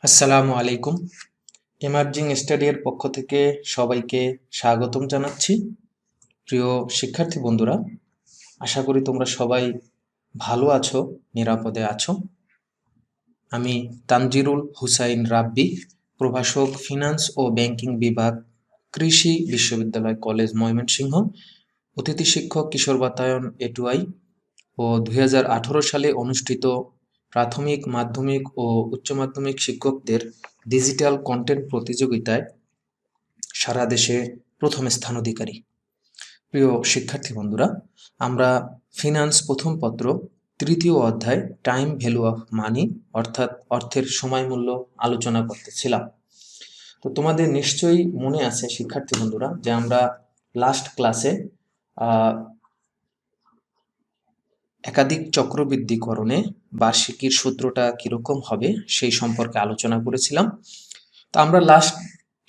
আসসালামু আলাইকুম। Emerging study এর পক্ষ থেকে সবাইকে স্বাগতম জানাচ্ছি। প্রিয় শিক্ষার্থী বন্ধুরা, আশা করি তোমরা সবাই ভালো আছো, নিরাপদে আছো। আমি তানজিরুল হুসাইন রাব্বি, প্রভাষক, ফিনান্স ও ব্যাংকিং বিভাগ, কৃষি বিশ্ববিদ্যালয় কলেজ, ময়মনসিংহ, অতিথি শিক্ষক, কিশোর বাতায়ন এটুআই ও 2018 সালে অনুষ্ঠিত প্রাথমিক, মাধ্যমিক ও উচ্চ মাধ্যমিক শিক্ষকদের ডিজিটাল কন্টেন্ট প্রতিযোগিতায় সারা দেশে প্রথম স্থান অধিকারী। প্রিয় শিক্ষার্থী বন্ধুরা, আমরা ফিনান্স প্রথম পত্র তৃতীয় অধ্যায় টাইম ভ্যালু অফ মানি অর্থাৎ অর্থের সময় মূল্য আলোচনা করতেছিলাম। তো তোমাদের নিশ্চয়ই মনে আছে শিক্ষার্থী বন্ধুরা যে আমরা লাস্ট ক্লাসে একাধিক চক্রবৃদ্ধিকরণে বার্ষিকীর সূত্রটা কিরকম হবে সেই সম্পর্কে আলোচনা করেছিলাম। তো আমরা লাস্ট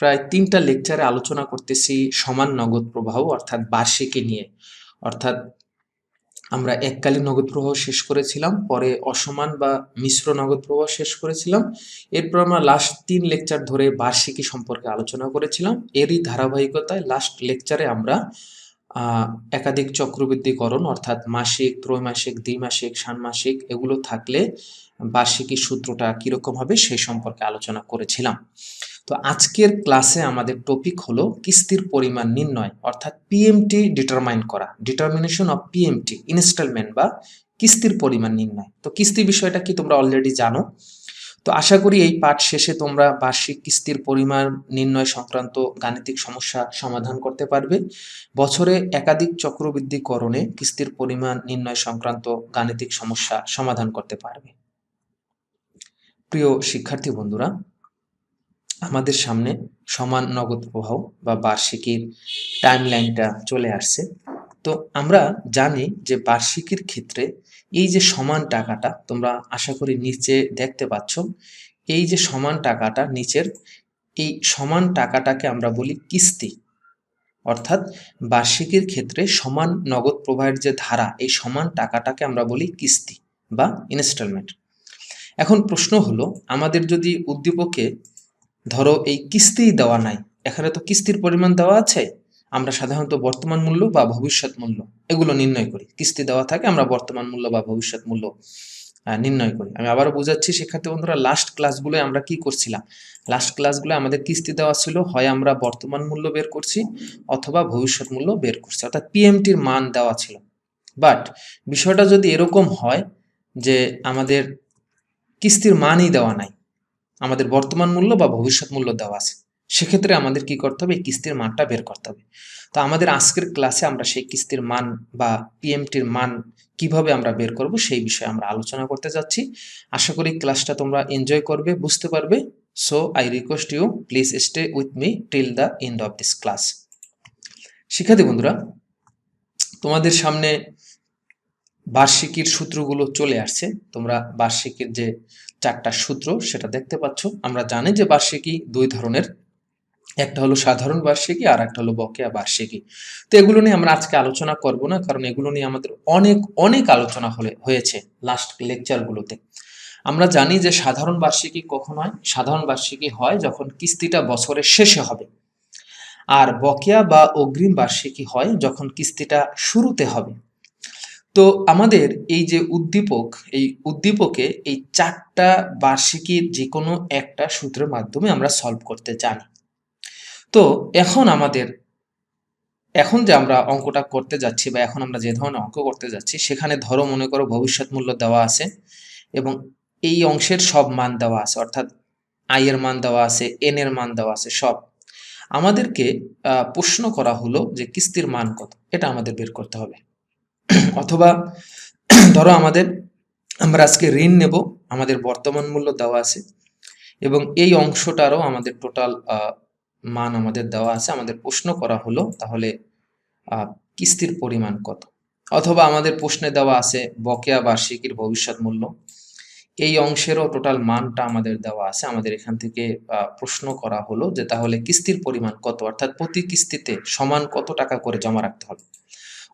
প্রায় 3টা লেকচারে আলোচনা করতেছি সমান নগদ প্রবাহ অর্থাৎ বার্ষিকী নিয়ে। অর্থাৎ আমরা এককালীন নগদ প্রবাহ শেষ করেছিলাম, পরে অসমান বা মিশ্র নগদ প্রবাহ শেষ করেছিলাম, এরপর আমরা লাস্ট 3 লেকচার ধরে বার্ষিকী সম্পর্কে আলোচনা করেছিলাম। এরই ধারাবাহিকতায় লাস্ট লেকচারে আমরা একাধিক চক্রবৃদ্ধিকরণ অর্থাৎ মাসিক, ত্রৈমাসিক, দ্বিমাসিক, ষান্মাসিক এগুলো থাকলে বার্ষিকী সূত্রটা কিরকম হবে সেই সম্পর্কে আলোচনা করেছিলাম। তো আজকের ক্লাসে আমাদের টপিক হলো কিস্তির পরিমাণ নির্ণয় অর্থাৎ পিএমটি ডিটারমাইন করা, ডিটারমিনেশন অফ পিএমটি ইনস্টলমেন্ট বা কিস্তির পরিমাণ নির্ণয়। তো কিস্তি বিষয়টা কি তোমরা অলরেডি জানো। তো আশা করি এই পাঠ শেষে তোমরা বার্ষিক কিস্তির পরিমাণ নির্ণয় সংক্রান্ত গাণিতিক সমস্যা সমাধান করতে পারবে। বছরে একাধিক চক্রবৃদ্ধিকরণে কিস্তির পরিমাণ নির্ণয় সংক্রান্ত গাণিতিক সমস্যা সমাধান করতে পারবে। প্রিয় শিক্ষার্থী বন্ধুরা, আমাদের সামনে সমান নগদ প্রবাহ বা বার্ষিকীর টাইমলাইনটা চলে আসছে। তো আমরা জানি যে বার্ষিকীর ক্ষেত্রে এই যে সমান টাকাটা তোমরা আশা করি নিচে দেখতে পাচ্ছ, এই যে সমান টাকাটা নিচের এই সমান টাকাটাকে আমরা বলি কিস্তি। অর্থাৎ বার্ষিকীর ক্ষেত্রে সমান নগদ প্রবাহের যে ধারা, এই সমান টাকাটাকে আমরা বলি কিস্তি বা ইনস্টলমেন্ট। এখন প্রশ্ন হলো, আমাদের যদি উদ্দীপকে ধরো এই কিস্তি দেওয়া নাই, এখানে তো কিস্তির পরিমাণ দেওয়া আছে, আমরা সাধারণত বর্তমান মূল্য বা ভবিষ্যৎ মূল্য এগুলো নির্ণয় করি। কিস্তি দেওয়া থাকে আমরা বর্তমান মূল্য বা ভবিষ্যৎ মূল্য নির্ণয় করি। আমি আবারও বোঝাচ্ছি শিক্ষার্থী বন্ধুরা, লাস্ট ক্লাসগুলোয় আমরা কি করছিলাম, লাস্ট ক্লাসগুলো আমাদের কিস্তি দেওয়া ছিল, হয় আমরা বর্তমান মূল্য বের করছি অথবা ভবিষ্যৎ মূল্য বের করছি, অর্থাৎ পিএমটির মান দেওয়া ছিল। বাট বিষয়টা যদি এরকম হয় যে আমাদের কিস্তির মানই দেওয়া নাই, আমাদের বর্তমান মূল্য বা ভবিষ্যৎ মূল্য দেওয়া আছে, সেক্ষেত্রে আমাদের কি করতে হবে, এই কিস্তির মানটা বের করতে হবে। তো আমাদের আজকের ক্লাসে আমরা সেই কিস্তির মান বা পিএমটির মান কিভাবে আমরা বের করব সেই বিষয়ে আমরা আলোচনা করতে যাচ্ছি। আশা করি ক্লাসটা তোমরা এনজয় করবে, বুঝতে পারবে। So I request you, please stay with me till the end of this class. শিক্ষার্থী বন্ধুরা, তোমাদের সামনে বার্ষিকীর সূত্রগুলো চলে আসছে। তোমরা বার্ষিকীর যে 4টা সূত্র সেটা দেখতে পাচ্ছ। আমরা জানি যে বার্ষিকী 2 ধরনের, একটা হলো সাধারণ বার্ষিকী আর একটা হলো বকেয়া বার্ষিকী। তো এগুলো নিয়ে আমরা আজকে আলোচনা করব না, কারণ এগুলো নিয়ে আমাদের অনেক অনেক আলোচনা হয়েছে লাস্ট লেকচারগুলোতে। আমরা জানি যে সাধারণ বার্ষিকী কখন হয়, সাধারণ বার্ষিকী হয় যখন কিস্তিটা বছরের শেষে হবে, আর বকেয়া বা অগ্রিম বার্ষিকী হয় যখন কিস্তিটা শুরুতে হবে। তো আমাদের এই যে উদ্দীপক, এই উদ্দীপকে এই 4টা বার্ষিকীর যে কোনো একটা সূত্রের মাধ্যমে আমরা সলভ করতে জানি। তো এখন যে আমরা অঙ্কটা করতে যাচ্ছি বা এখন আমরা যে ধরনের অঙ্ক করতে যাচ্ছি, সেখানে ধরো মনে করো ভবিষ্যৎ মূল্য দেওয়া আছে এবং এই অংশের সব মান দেওয়া আছে, অর্থাৎ আই এর মান দেওয়া আছে, এন এর মান দেওয়া আছে সব। আমাদেরকে প্রশ্ন করা হলো যে কিস্তির মান কত, এটা আমাদের বের করতে হবে। অথবা ধরো আমরা আজকে ঋণ নেব, আমাদের বর্তমান মূল্য দেওয়া আছে এবং এই অংশটারও আমাদের টোটাল মান আমাদের দেওয়া আছে। আমাদের প্রশ্ন করা হলো তাহলে কিস্তির পরিমাণ কত। অথবা আমাদের প্রশ্নে দেওয়া আছে বকেয়া বার্ষিকীর ভবিষ্যৎ মূল্য, এই অংশেরও টোটাল মানটা আমাদের দেওয়া আছে। আমাদের এখান থেকে প্রশ্ন করা হলো যে তাহলে কিস্তির পরিমাণ কত, অর্থাৎ প্রতি কিস্তিতে সমান কত টাকা করে জমা রাখতে হবে।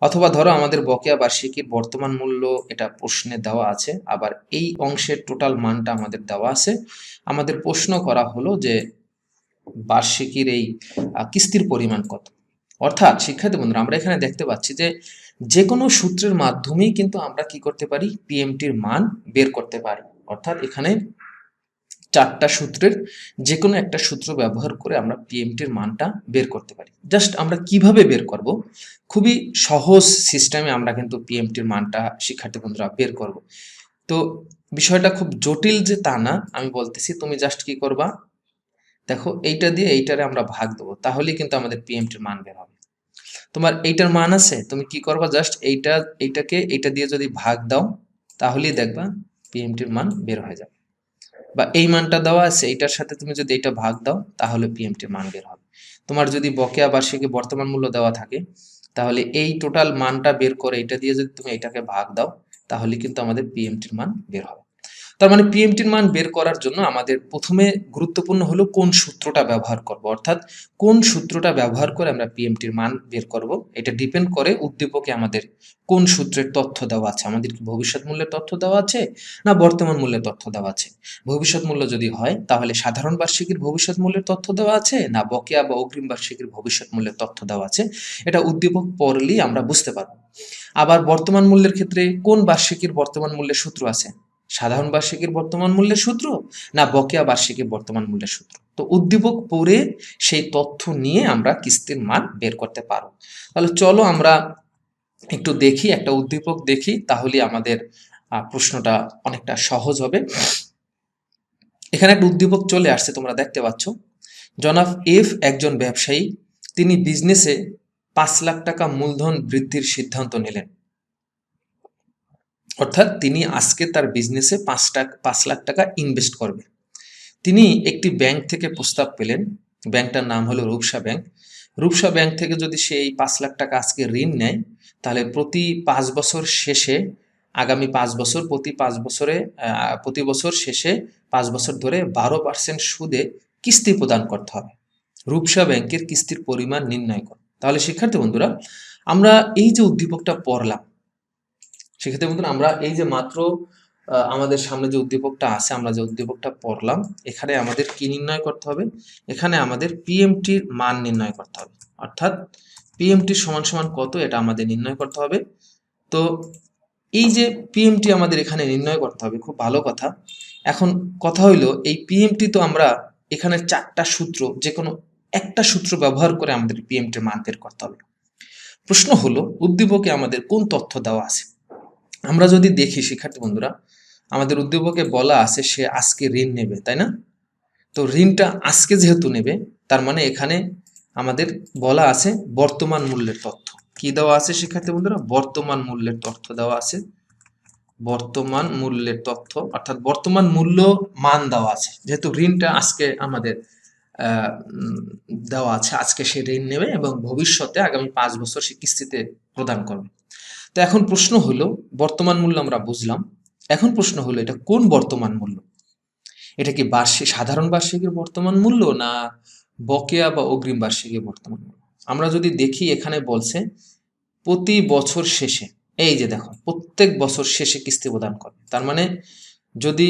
অথবা ধরো আমাদের বকেয়া বার্ষিকীর বর্তমান মূল্য এটা প্রশ্নে দেওয়া আছে, আবার এই অংশের টোটাল মানটা আমাদের দেওয়া আছে। আমাদের প্রশ্ন করা হলো যে বার্ষিকীর এই কিস্তির পরিমাণ কত। অর্থাৎ শিক্ষার্থী বন্ধুরা, আমরা এখানে দেখতে পাচ্ছি যে যে কোনো সূত্রের মাধ্যমেই কিন্তু আমরা কি করতে পারি, পিএমটির মান বের করতে পারি। অর্থাৎ এখানে চারটা সূত্রের যে কোনো একটা সূত্র ব্যবহার করে আমরা পিএমটির মানটা বের করতে পারি। জাস্ট আমরা কিভাবে বের করব, খুবই সহজ সিস্টেমে আমরা কিন্তু পিএমটির মানটা শিক্ষার্থী বন্ধুরা বের করব। তো বিষয়টা খুব জটিল যে তা না, আমি বলতেছি তুমি জাস্ট কি করবা, দেখো এইটা দিয়ে এইটারে আমরা ভাগ দেবো, তাহলেই কিন্তু আমাদের পিএমটির মান বের হবে। তোমার এইটার মান আছে, তুমি কি করবা, জাস্ট এইটাকে এইটা দিয়ে যদি ভাগ দাও তাহলেই দেখবা পিএমটির মান বের হয়ে যাবে। বা এই মানটা দেওয়া আছে, এইটার সাথে তুমি যদি এইটা ভাগ দাও তাহলে পিএমটির মান বের হবে। তোমার যদি বকেয়া বার্ষিকী বর্তমান মূল্য দেওয়া থাকে, তাহলে এই টোটাল মানটা বের করে এটা দিয়ে যদি তুমি এটাকে ভাগ দাও তাহলে কিন্তু আমাদের পিএমটির মান বের হবে। তার মানে পিএমটির মান বের করার জন্য আমাদের প্রথমে গুরুত্বপূর্ণ হলো কোন সূত্রটা ব্যবহার করব, অর্থাৎ কোন সূত্রটা ব্যবহার করে আমরা পিএমটির মান বের করব। এটা ডিপেন্ড করে উদ্দীপকে আমাদের কোন সূত্রের তথ্য দেওয়া আছে, আমাদের কি ভবিষ্যৎ মূল্যের তথ্য দেওয়া আছে না বর্তমান মূল্যের তথ্য দেওয়া আছে। ভবিষ্যৎ মূল্য যদি হয় তাহলে সাধারণ বার্ষিকীর ভবিষ্যৎ মূল্যের তথ্য দেওয়া আছে না বকেয়া বা অগ্রিম বার্ষিকীর ভবিষ্যৎ মূল্যের তথ্য দেওয়া আছে, এটা উদ্দীপক পড়লেই আমরা বুঝতে পারবো। আবার বর্তমান মূল্যের ক্ষেত্রে কোন বার্ষিকীর বর্তমান মূল্যের সূত্র আছে, সাধারণ বার্ষিকীর বর্তমান মূল্যের সূত্র না বকেয়া বার্ষিকীর বর্তমান মূল্যের সূত্র। তো উদ্দীপক পড়ে সেই তথ্য নিয়ে আমরা কিস্তির মান বের করতে পারবো। তাহলে চলো আমরা একটু দেখি, একটা উদ্দীপক দেখি, তাহলে আমাদের প্রশ্নটা অনেকটা সহজ হবে। এখানে একটা উদ্দীপক চলে আসছে, তোমরা দেখতে পাচ্ছ। জনাব এফ একজন ব্যবসায়ী, তিনি বিজনেসে 5 লাখ টাকা মূলধন বৃদ্ধির সিদ্ধান্ত নিলেন। অর্থাৎ তিনি আজকে তার বিজনেসে 5 লাখ টাকা ইনভেস্ট করবে। তিনি একটি ব্যাংক থেকে প্রস্তাব পেলেন, ব্যাংকটার নাম হলো রূপসা ব্যাংক। রূপসা ব্যাংক থেকে যদি সে এই 5 লাখ টাকা আজকে ঋণ নেয়, তাহলে প্রতি 5 বছর শেষে, আগামী 5 বছর, প্রতি বছর শেষে 5 বছর ধরে 12% সুদে কিস্তি প্রদান করতে হবে। রূপসা ব্যাংকের কিস্তির পরিমাণ নির্ণয় করো। তাহলে শিক্ষার্থী বন্ধুরা, আমরা এই যে উদ্দীপকটা পড়লাম, সেক্ষেত্রে বন্ধুরা আমরা এই যে মাত্র আমাদের সামনে যে উদ্দীপকটা আছে, আমরা যে উদ্দীপকটা পড়লাম, এখানে আমাদের কি নির্ণয় করতে হবে, এখানে আমাদের পিএমটির মান নির্ণয় করতে হবে। অর্থাৎ পিএমটি সমান সমান কত, এটা আমাদের নির্ণয় করতে হবে। তো এই যে পিএমটি আমাদের এখানে নির্ণয় করতে হবে, খুব ভালো কথা। এখন কথা হইলো, এই পিএমটি তো আমরা এখানে 4টা সূত্র, যে কোনো একটা সূত্র ব্যবহার করে আমাদের পিএমটির মান বের করতে হবে। প্রশ্ন হলো উদ্দীপকে আমাদের কোন তথ্য দেওয়া আছে। আমরা যদি দেখি শিক্ষার্থী বন্ধুরা, আমাদের উদ্দীপকে বলা আছে সে আজকে ঋণ নেবে, তাই না? তো ঋণটা আজকে যেহেতু নেবে, তার মানে এখানে আমাদের বলা আছে বর্তমান মূল্যের তথ্য। কি দেওয়া আছে শিক্ষার্থী বন্ধুরা, বর্তমান মূল্যের তথ্য দেওয়া আছে। বর্তমান মূল্যের তথ্য অর্থাৎ বর্তমান মূল্য মান দেওয়া আছে, যেহেতু ঋণটা আজকে আমাদের দেওয়া আছে, আজকে সে ঋণ নেবে এবং ভবিষ্যতে আগামী 5 বছর সে কিস্তিতে প্রদান করবে। তো এখন প্রশ্ন হলো, বর্তমান মূল্য আমরা বুঝলাম, এখন প্রশ্ন হলো এটা কোন বর্তমান মূল্য, এটা কি সাধারণ বার্ষিকীর বর্তমান মূল্য না বকেয়া বা অগ্রিম বার্ষিকীর বর্তমান মূল্য। আমরা যদি দেখি, এখানে বলছে প্রতি বছর শেষে, এই যে দেখো প্রত্যেক বছর শেষে কিস্তি প্রদান করবে। তার মানে যদি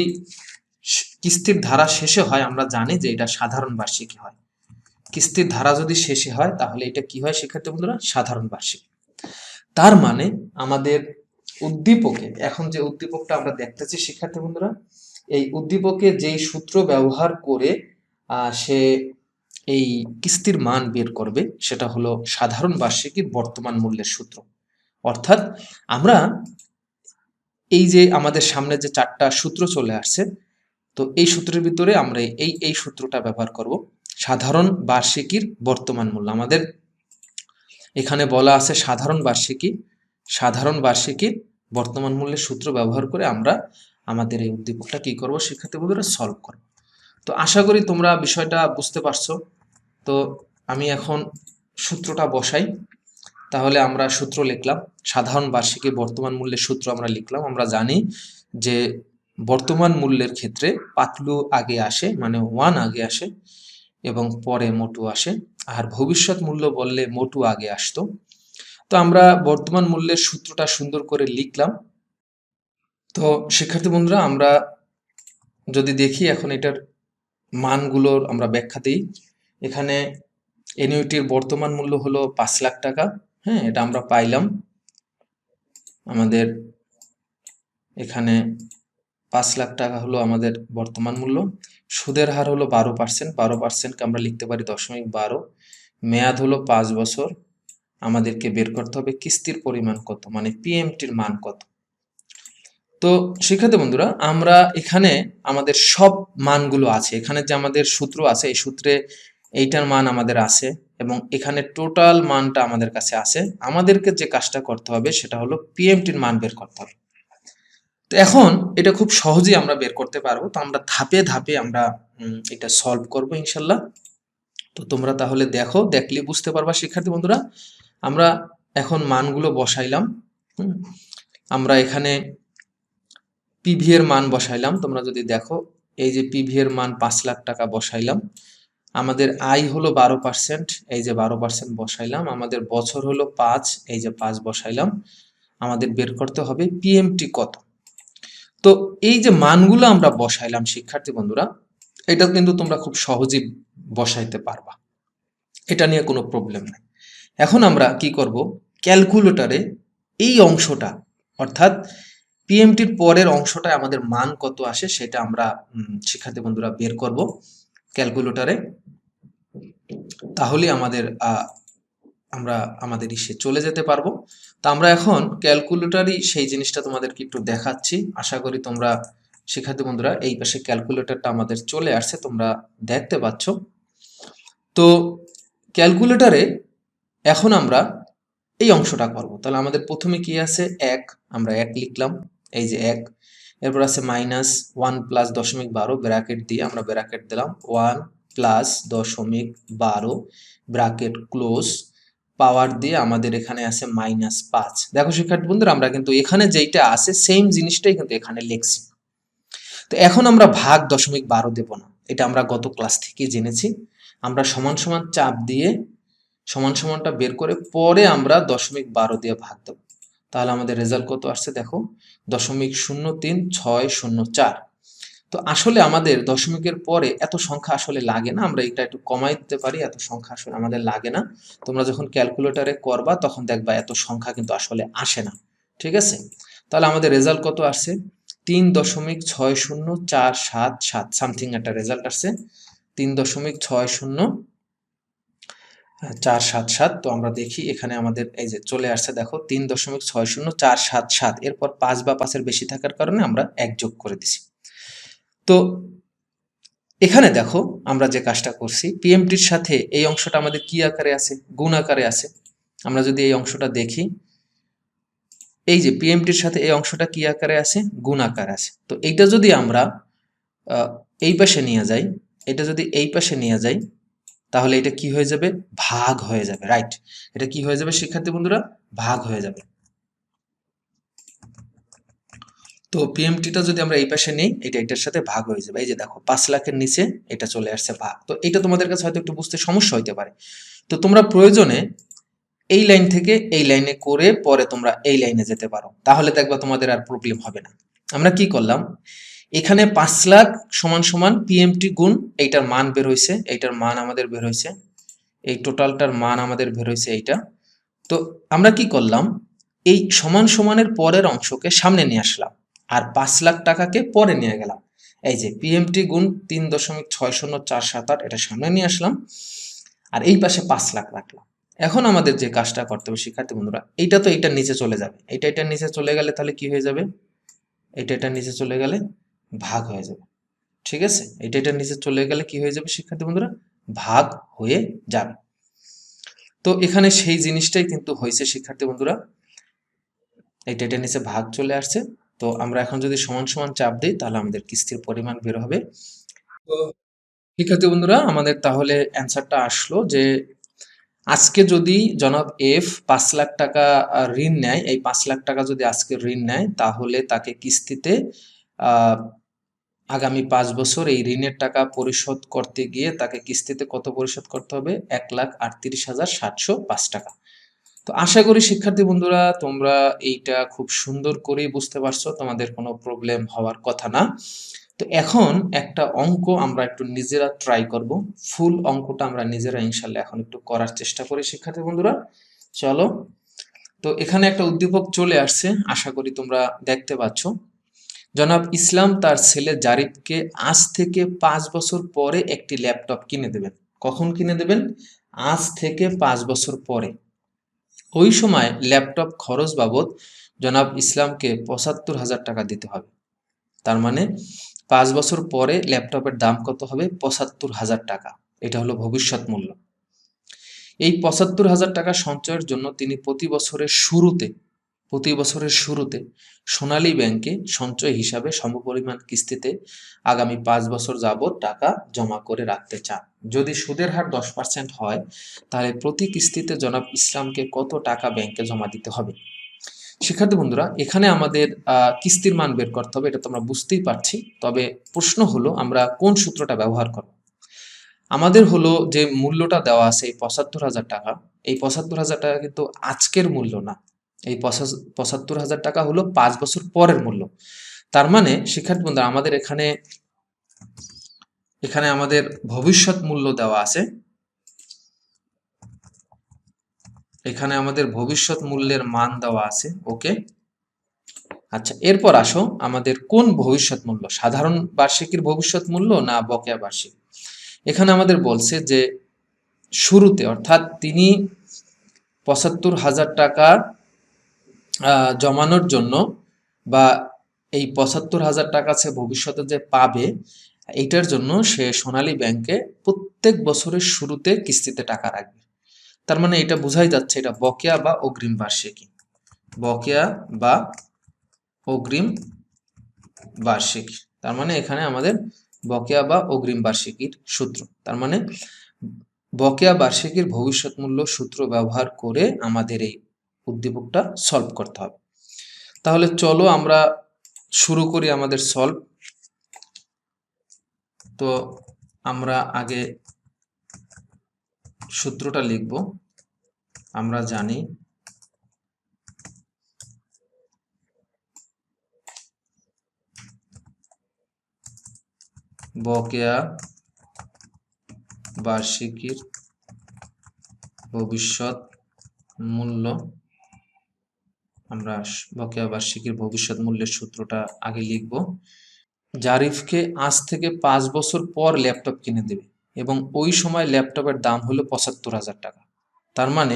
কিস্তির ধারা শেষে হয়, আমরা জানি যে এটা সাধারণ বার্ষিকী হয়। কিস্তির ধারা যদি শেষে হয় তাহলে এটা কি হয় শিক্ষার্থী বন্ধুরা, সাধারণ বার্ষিকী। তার মানে আমাদের উদ্দীপকে, এখন যে উদ্দীপকটা আমরা দেখতেছি শিক্ষার্থী বন্ধুরা, এই উদ্দীপকে যেই সূত্র ব্যবহার করে সে এই কিস্তির মান বের করবে, সেটা হলো সাধারণ বার্ষিকীর বর্তমান মূল্যের সূত্র। অর্থাৎ আমরা এই যে আমাদের সামনে যে 4টা সূত্র চলে আসছে, তো এই সূত্রের ভিতরে আমরা এই সূত্রটা ব্যবহার করব। সাধারণ বার্ষিকীর বর্তমান মূল্য, আমাদের এখানে বলা আছে সাধারণ বার্ষিকীর বর্তমান মূল্যের সূত্র ব্যবহার করে আমরা আমাদের এই উদ্দীপকটা কি করব শিক্ষার্থী বন্ধুরা, সলভ করব। তো আশা করি তোমরা বিষয়টা বুঝতে পারছো। তো আমি এখন সূত্রটা বসাই। তাহলে আমরা সূত্র লিখলাম, সাধারণ বার্ষিকী বর্তমান মূল্যের সূত্র আমরা লিখলাম। আমরা জানি যে বর্তমান মূল্যের ক্ষেত্রে পাতলু আগে আসে, মানে 1 আগে আসে এবং পরে মোটু আসে। আর ভবিষ্যৎ মূল্য বললে মোটু আগে আসতো। তো আমরা বর্তমান মূল্যের সূত্রটা সুন্দর করে লিখলাম। তো শিক্ষার্থী বন্ধুরা, আমরা যদি দেখি এখন এটার মানগুলোর আমরা ব্যাখ্যা দিই। এখানে এনইউটির বর্তমান মূল্য হলো 5 লাখ টাকা। হ্যাঁ, এটা আমরা পাইলাম। আমাদের এখানে 5 লাখ টাকা হলো আমাদের বর্তমান মূল্য। সুদের হার হলো 12%। 12%কে আমরা লিখতে পারি 0.12। মেয়াদ হলো 5 বছর। আমাদেরকে বের করতে হবে কিস্তির পরিমাণ কত, মানে পিএমটির মান কত। তো শিক্ষার্থী বন্ধুরা, আমরা এখানে আমাদের সব মানগুলো আছে। এখানে যে আমাদের সূত্র আছে, এই সূত্রে এইটার মান আমাদের আছে এবং এখানে টোটাল মানটা আমাদের কাছে আছে। আমাদেরকে যে কাজটা করতে হবে সেটা হলো পিএমটির মান বের করতে হবে। তো এখন এটা খুব সহজেই আমরা বের করতে পারবো। তো আমরা ধাপে ধাপে আমরা এটা সলভ করবো ইনশাল্লাহ। তো তোমরা তাহলে দেখো, দেখলে বুঝতে পারবা শিক্ষার্থী বন্ধুরা। আমরা এখন মানগুলো বসাইলাম। আমরা এখানে পিভি এর মান বসাইলাম। তোমরা যদি দেখো, এই যে পিভি এর মান 5 লাখ টাকা বসাইলাম। আমাদের আয় হলো 12%, এই যে 12% বসাইলাম। আমাদের বছর হলো 5, এই যে 5 বসাইলাম। আমাদের বের করতে হবে পিএমটি কত। তো এই যে মানগুলো আমরা বসাইলাম শিক্ষার্থী বন্ধুরা, এটা কিন্তু তোমরা খুব সহজেই বসাইতে পারবা, এটা নিয়ে কোনো প্রবলেম নেই। এখন আমরা কি করব, ক্যালকুলেটরে এই অংশটা অর্থাৎ পিএমটির পরের অংশটায় আমাদের মান কত আসে সেটা আমরা শিক্ষার্থী বন্ধুরা বের করব ক্যালকুলেটরে। তাহলে আমরা আমাদের ইসে চলে যেতে পারবো। তো আমরা এখন ক্যালকুলেটরই সেই জিনিসটা তোমাদেরকে একটু দেখাচ্ছি। আশা করি তোমরা শিক্ষার্থী বন্ধুরা এই পাশে ক্যালকুলেটরটা আমাদের চলে আসছে, তোমরা দেখতে পাচ্ছ। তো ক্যালকুলেটরে এখন আমরা এই অংশটা করব। তাহলে আমাদের প্রথমে কি আছে, 1, আমরা 1 লিখলাম, এই যে 1। এরপর আছে -1 প্লাস 0.12 ব্র্যাকেট দিয়ে আমরা ব্র্যাকেট দিলাম 1 প্লাস 0.12 ব্র্যাকেট ক্লোজ, পাওয়ার দিয়ে আমাদের এখানে আছে -5। দেখো শিক্ষার্থী বন্ধুরা, আমরা কিন্তু এখানে যেইটা আছে সেম জিনিসটাই কিন্তু এখানে লিখছি। তো এখন আমরা ভাগ 0.12 দেব না, এটা আমরা গত ক্লাস থেকে জেনেছি। আমরা সমান সমান চাপ দিয়ে সমান সমানটা বের করে পরে আমরা 0.12 দিয়ে ভাগ দেব। তাহলে আমাদের রেজাল্ট কত আসছে দেখো, 0.03604। তো আসলে আমাদের দশমিকের পরে এত সংখ্যা আসলে লাগে না, আমরা এটা একটু কমাই দিতে পারি, এত সংখ্যা আসলে আমাদের লাগে না। তোমরা যখন ক্যালকুলেটরে করবা তখন দেখবা এত সংখ্যা কিন্তু আসলে আসে না, ঠিক আছে। তাহলে আমাদের রেজাল্ট কত আসছে, 3.60477 সামথিং একটা রেজাল্ট আসছে, 3.60477। তো আমরা দেখি এখানে আমাদের এই যে চলে আসছে দেখো 3.60477। এরপর 5 বা 5-এর বেশি থাকার কারণে আমরা 1 যোগ করে দিছি। তো এখানে দেখো আমরা যে কাজটা করছি, পিএমটির সাথে এই অংশটা আমাদের কি আকারে আছে, গুণ আকারে আছে। আমরা যদি এই অংশটা দেখি, এই যে পিএমটির সাথে এই অংশটা কি আকারে আছে, গুণ আকারে আছে। তো এইটা যদি আমরা এই পাশে নিয়ে যাই, এটা যদি এই পাশে নিয়ে যাই, তাহলে এটা কি হয়ে যাবে, ভাগ হয়ে যাবে, রাইট। এটা কি হয়ে যাবে শিক্ষার্থী বন্ধুরা, ভাগ হয়ে যাবে। তো পিএমটিটা যদি আমরা এই পাশে নেই, এটা এটার সাথে ভাগ হয়ে যাবে। এই যে দেখো 5 লাখের নিচে এটা চলে আসছে ভাগ। তো এটা তোমাদের কাছে হয়তো একটু বুঝতে সমস্যা হইতে পারে। তো তোমরা প্রয়োজনে এই লাইন থেকে এই লাইনে করে পরে তোমরা এই লাইনে যেতে পারো, তাহলে দেখবা তোমাদের আর প্রবলেম হবে না। আমরা কি করলাম, এখানে 5 লাখ সমান সমান পিএমটি গুণ এইটার মান বের হয়েছে, এইটার মান আমাদের বের হয়েছে, এই টোটালটার মান আমাদের বের হয়েছে এইটা। তো আমরা কি করলাম, এই সমান সমানের পরের অংশকে সামনে নিয়ে আসলাম আর 5 লাখ টাকাকে পরে নিয়ে গেলাম। এই যে পিএমটি গুণ 3.60478 এটা সামনে নিয়ে আসলাম আর এই পাশে 5 লাখ রাখলাম। এখন আমাদের যে কাজটা করতে হবে শিক্ষার্থী বন্ধুরা, এইটা তো এইটার নিচে চলে যাবে, এইটা এটার নিচে চলে গেলে তাহলে কি হয়ে যাবে, এটা এটার নিচে চলে গেলে ভাগ হয়ে যাবে, ঠিক আছে। এটা এটার নিচে চলে গেলে কি হয়ে যাবে শিক্ষার্থী বন্ধুরা, ভাগ হয়ে যাবে। তো এখানে সেই জিনিসটাই কিন্তু হয়েছে শিক্ষার্থী বন্ধুরা, এটা এটার নিচে ভাগ চলে আসছে। তো আমরা এখন যদি সমান সমান চাপ দিই তাহলে আমাদের কিস্তির পরিমাণ বের হবে। তো শিক্ষার্থী বন্ধুরা, আমাদের তাহলে অ্যান্সারটা আসলো যে আজকে যদি জনাব এফ 5 লাখ টাকা ঋণ নেয়, এই 5 লাখ টাকা যদি আজকে ঋণ নেয় তাহলে তাকে কিস্তিতে আগামী 5 বছর এই ঋণের টাকা পরিশোধ করতে গিয়ে তাকে কিস্তিতে কত পরিশোধ করতে হবে, 1,38,705 টাকা। তো আশা করি শিক্ষার্থী বন্ধুরা তোমরা এইটা খুব সুন্দর করে বুঝতে পারছো, তোমাদের কোনো প্রবলেম হওয়ার কথা না। তো এখন একটা অঙ্ক আমরা একটু নিজেরা ট্রাই করব, ফুল অঙ্কটা আমরা নিজেরা ইনশাল্লাহ এখন একটু করার চেষ্টা করি শিক্ষার্থী বন্ধুরা। চলো, তো এখানে একটা উদ্দীপক চলে আসছে, আশা করি তোমরা দেখতে পাচ্ছ। জনাব ইসলাম তার ছেলে জারিফকে আজ থেকে 5 বছর পরে একটি ল্যাপটপ কিনে দেবেন। কখন কিনে দেবেন? আজ থেকে 5 বছর পরে। ওই সময় ল্যাপটপ খরচ বাবদ জনাব ইসলামকে 75,000 টাকা দিতে হবে। তার মানে 5 বছর পরে ল্যাপটপের দাম কত হবে? 75,000 টাকা। এটা হলো ভবিষ্যৎ মূল্য। এই 75,000 টাকা সঞ্চয়ের জন্য তিনি প্রতি বছরের শুরুতে সোনালী ব্যাংকে সঞ্চয় হিসাবে সমপরিমাণ কিস্তিতে আগামী 5 বছর যাবৎ টাকা জমা করে রাখতে চান। যদি সুদের হার 10% হয়, তাহলে প্রতি কিস্তিতে জনাব ইসলামকে কত টাকা ব্যাংকে জমা দিতে হবে? শিক্ষার্থী বন্ধুরা, এখানে আমাদের কিস্তির মান বের করতে হবে, এটা তো আমরা বুঝতেই পারছি। তবে প্রশ্ন হলো আমরা কোন সূত্রটা ব্যবহার করব। আমাদের হলো যে মূল্যটা দেওয়া আছে এই 75,000 টাকা, এই 75,000 টাকা কিন্তু আজকের মূল্য না। এই 75,000 টাকা হলো 5 বছর পরের মূল্য। তার মানে শিক্ষার্থী বন্ধুরা আমাদের এখানে আমাদের ভবিষ্যৎ মূল্য দেওয়া আছে। এখানে আমাদের ভবিষ্যৎ মূল্যের মান দেওয়া আছে। ওকে, আচ্ছা, এরপর আসো আমাদের কোন ভবিষ্যৎ মূল্য, সাধারণ বার্ষিকীর ভবিষ্যৎ মূল্য না বকেয়া বার্ষিক? এখানে আমাদের বলছে যে শুরুতে, অর্থাৎ তিনি 75,000 টাকা জমানোর জন্য, বা এই 75,000 টাকা সে ভবিষ্যতে যে পাবে, এইটার জন্য সে সোনালী ব্যাংকে প্রত্যেক বছরের শুরুতে কিস্তিতে টাকা রাখবে। তার মানে এটা বোঝাই যাচ্ছে এটা বকেয়া বা অগ্রিম বার্ষিকী। বকেয়া বা অগ্রিম বার্ষিকী, তার মানে এখানে আমাদের বকেয়া বা অগ্রিম বার্ষিকীর সূত্র। তার মানে বকেয়া বার্ষিকীর ভবিষ্যৎ মূল্য সূত্র ব্যবহার করে আমাদের এই উদ্দীপকটা সলভ করতে হবে। তাহলে চলো আমরা শুরু করি আমাদের সলভ। তো আমরা আগে সূত্রটা লিখব। আমরা জানি বকেয়া বার্ষিকীর ভবিষ্যৎ মূল্য, আমরা বকেয়া বার্ষিকীর ভবিষ্যৎ মূল্যের সূত্রটা আগে লিখব। জারিফকে আজ থেকে 5 বছর পর ল্যাপটপ কিনে দেবে এবং ওই সময় ল্যাপটপের দাম হলো 75,000 টাকা। তার মানে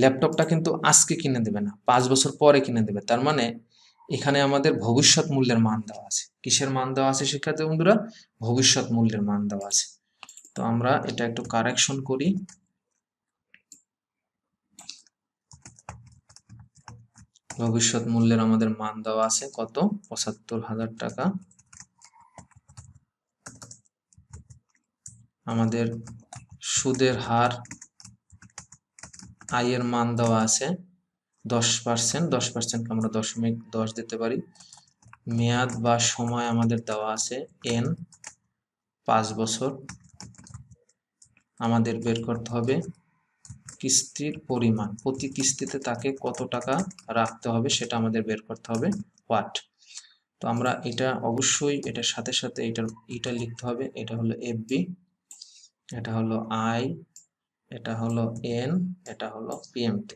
ল্যাপটপটা কিন্তু আজকে কিনে দেবে না, 5 বছর পরে কিনে দেবে। তার মানে এখানে আমাদের ভবিষ্যৎ মূল্যের মান দেওয়া আছে। কিসের মান দেওয়া আছে শিক্ষার্থী বন্ধুরা? ভবিষ্যৎ মূল্যের মান দেওয়া আছে। তো আমরা এটা একটু কারেকশন করি। ভবিষ্যৎ মূল্যের আমাদের মান দেওয়া আছে কত? 75,000 টাকা। আমাদের সুদের হার আয়ের মান দেওয়া আছে 10%। 10%কে আমরা 0.10 দিতে পারি। মেয়াদ বা সময় আমাদের দেওয়া আছে n, 5 বছর। আমাদের বের করতে হবে কিস্তির পরিমাণ, প্রতি কিস্তিতে তাকে কত টাকা রাখতে হবে সেটা আমাদের বের করতে হবে, হোয়াট। তো আমরা এটা অবশ্যই এটার সাথে সাথে এটা লিখতে হবে। এটা হলো FB, এটা হলো I, এটা হলো N, এটা হলো PMT।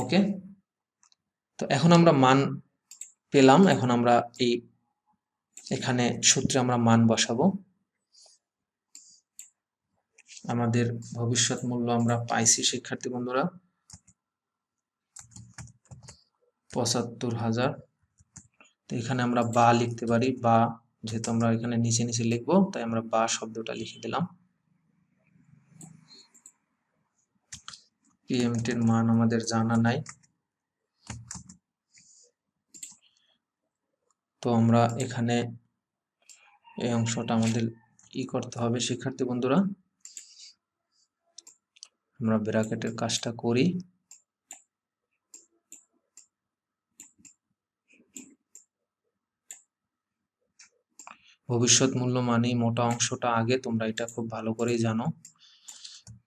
ওকে, তো এখন আমরা মান পেলাম। এখন আমরা এখানে সূত্রে আমরা মান বসাবো। আমাদের ভবিষ্যৎ মূল্য আমরা পাইছি শিক্ষার্থী বন্ধুরা 75,000। তো এখানে আমরা বা লিখতে পারি, বা যেহেতু আমরা এখানে নিচে নিচে লিখবো তাই আমরা বা শব্দটা লিখে দিলাম। পিএমটির মান আমাদের জানা নাই, তো আমরা এখানে এই অংশটা আমাদের করতে হবে শিক্ষার্থী বন্ধুরা। আমরা ব্র্যাকেটের কাজটা করি। ভবিষ্যৎ মূল্য মানেই মোটা অংশটা আগে, তোমরা এটা খুব ভালো করেই জানো।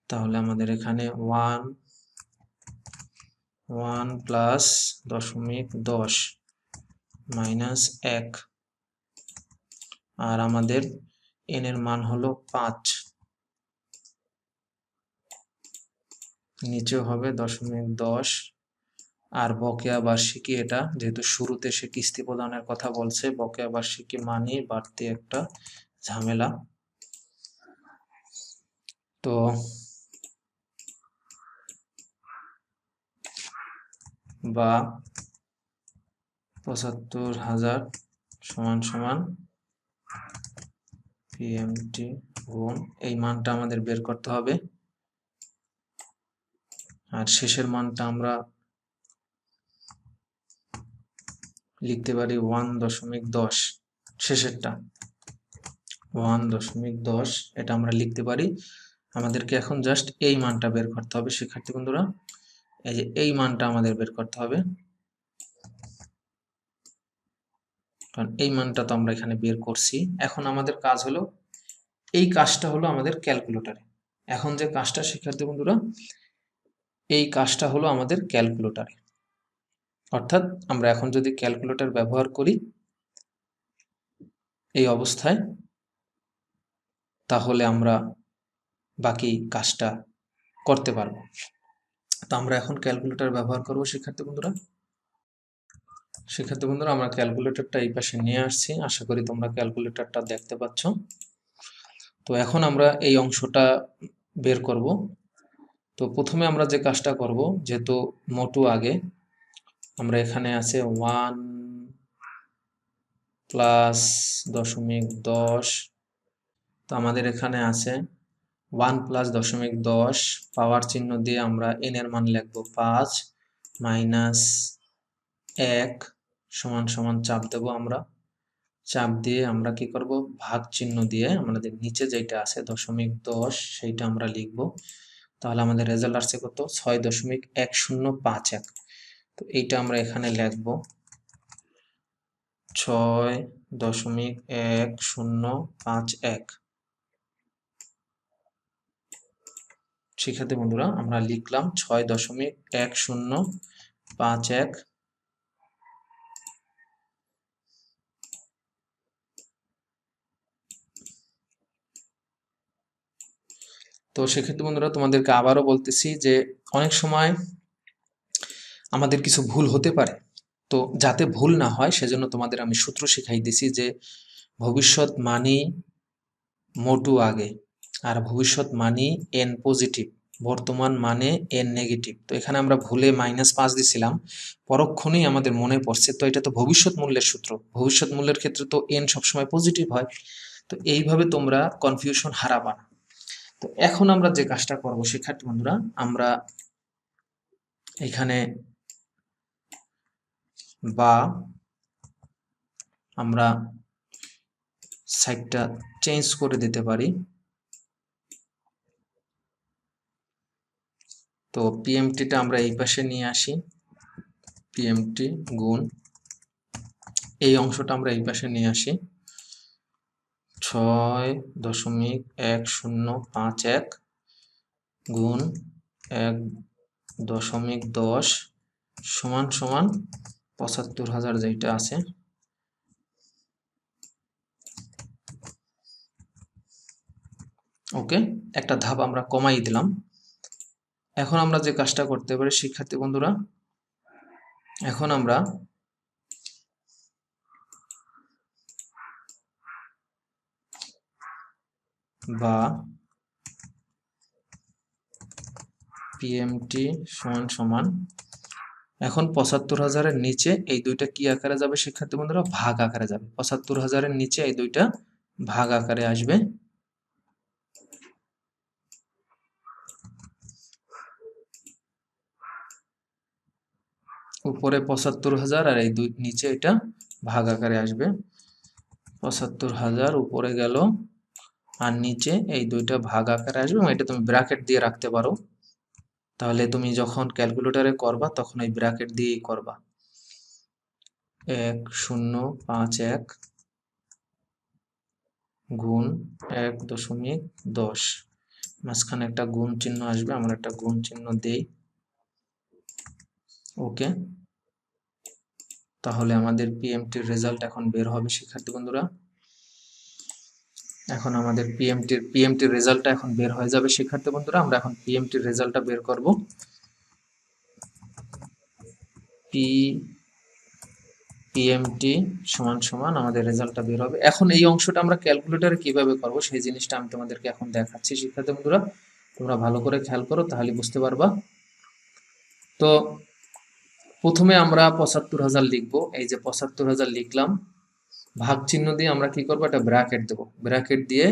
তাহলে আমাদের এখানে 1 প্লাস 0.10 মাইনাস 1, আর আমাদের n এর মান হলো 5, নিচে হবে 0.10, আর বকেয়া বার্ষিকী, এটা যেহেতু শুরুতে সে কিস্তি প্রদানের কথা বলছে, বকেয়া বার্ষিকী মানে বাড়তি একটা ঝামেলা। তো বা 75,000 সমান সমান পিএমটি গুণ এই মানটা আমাদের বের করতে হবে, আর শেষের মানটা আমরা লিখতে পারি 1.10, শেষেরটা 1.10, এটা আমরা লিখতে পারি। আমাদেরকে এখন জাস্ট এই মানটা বের করতে হবে শিক্ষার্থী বন্ধুরা, এই যে এই মানটা আমাদের বের করতে হবে, কারণ এই মানটা তো আমরা এখানে বের করছি। এখন আমাদের কাজ হলো, এই কাজটা হলো আমাদের ক্যালকুলেটরে, এখন যে কাজটা শিক্ষার্থী বন্ধুরা, এই কাজটা হলো আমাদের ক্যালকুলেটরে, অর্থাৎ আমরা এখন যদি ক্যালকুলেটর ব্যবহার করি এই অবস্থায়, তাহলে আমরা বাকি কাজটা করতে পারবো। তো আমরা এখন ক্যালকুলেটর ব্যবহার করব শিক্ষার্থী বন্ধুরা। আমরা ক্যালকুলেটরটা এই পাশে নিয়ে আসছি, আশা করি তোমরা ক্যালকুলেটরটা দেখতে পাচ্ছ। তো এখন আমরা এই অংশটা বের করব। তো প্রথমে আমরা যে কাজটা করব, যেহেতু মোটু আগে, আমরা এখানে আছে 1 প্লাস 0.10, তো আমাদের এখানে আছে 1 প্লাস 0.10, পাওয়ার চিহ্ন দিয়ে আমরা n এর মান লিখব 5, মাইনাস 1 সমান সমান চাপ দেব, আমরা চাপ দিয়ে আমরা কি করব, ভাগ চিহ্ন দিয়ে আমাদের নিচে যেটা আছে 0.10 সেইটা আমরা লিখব। তাহলে আমাদের রেজাল্ট আসছে কত, 6.1051। তো এইটা আমরা এখানে লিখব 6.1051। শিক্ষার্থী বন্ধুরা আমরা লিখলাম 6.1051। তো সেক্ষেত্রে বন্ধুরা তোমাদেরকে আবারও বলতেছি যে অনেক সময় আমাদের কিছু ভুল হতে পারে, তো যাতে ভুল না হয় সেজন্য তোমাদের আমি সূত্র শিখাই দিছি যে ভবিষ্যৎ মানি মোটু আগে, আর ভবিষ্যৎ মানি এন পজিটিভ, বর্তমান মানে এন নেগেটিভ। তো এখানে আমরা ভুলে -5 দিছিলাম, পরক্ষণেই আমাদের মনে পড়ছে, তো এটা তো ভবিষ্যৎ মূল্যের সূত্র, ভবিষ্যৎ মূল্যের ক্ষেত্রে তো এন সবসময় পজিটিভ হয়। তো এইভাবে তোমরা কনফিউশন হারাবা না। তো এখন আমরা যে কাজটা করব শিক্ষার্থী বন্ধুরা, আমরা এখানে বা আমরা সাইডটা চেঞ্জ করে দিতে পারি। তো পিএমটিটা আমরা এই পাশে নিয়ে আসি, পিএমটি গুণ এই অংশটা আমরা এই পাশে নিয়ে আসি, 6.1051 গুণ 1.10 সমান সমান 75,000 যেটা আছে। ওকে, একটা ধাপ আমরা কমাই দিলাম। এখন আমরা যে কাজটা করতে পারি শিক্ষার্থী বন্ধুরা, এখন আমরা বা পিএমটি সমান সমান, এখন 75,000-এর নিচে এই দুইটা কি আকারে যাবে শিক্ষার্থী বন্ধুরা, ভাগ আকারে যাবে। 75,000-এর নিচে এই দুইটা ভাগ আকারে আসবে। উপরে 75,000 আর এই দুই নিচে এটা ভাগ আকারে আসবে। 75,000 উপরে গেল আর নিচে এই দুইটা ভাগ আকারে আসবে, এবং এটা তুমি ব্র্যাকেট দিয়ে রাখতে পারো, তাহলে তুমি যখন ক্যালকুলেটরে করবা তখন এই ব্র্যাকেট দিয়েই করবা। 1051 গুণ 1.10 মাঝখানে একটা গুণ চিহ্ন আসবে, আমরা একটা গুণ চিহ্ন দেই। ওকে, তাহলে আমাদের পিএমটির রেজাল্ট এখন বের হবে শিক্ষার্থী বন্ধুরা। এখন আমাদের পিএমটির রেজাল্টটা এখন বের হয়ে যাবে শিক্ষার্থী বন্ধুরা। আমরা এখন পিএমটির রেজাল্টটা বের করব। পিএমটি সমান সমান আমাদের রেজাল্টটা বের হবে। এখন এই অংশটা আমরা ক্যালকুলেটরে কিভাবে করব সেই জিনিসটা আমি তোমাদেরকে এখন দেখাচ্ছি শিক্ষার্থী বন্ধুরা। তোমরা ভালো করে খেয়াল করো, তাহলে বুঝতে পারবা। তো প্রথমে আমরা ৭৫,০০০ লিখবো। এই যে ৭৫,০০০ লিখলাম, ভাগ চিহ্ন দিয়ে আমরা কি করবো, একটা ব্র্যাকেট দেবো। ব্র্যাকেট দিয়ে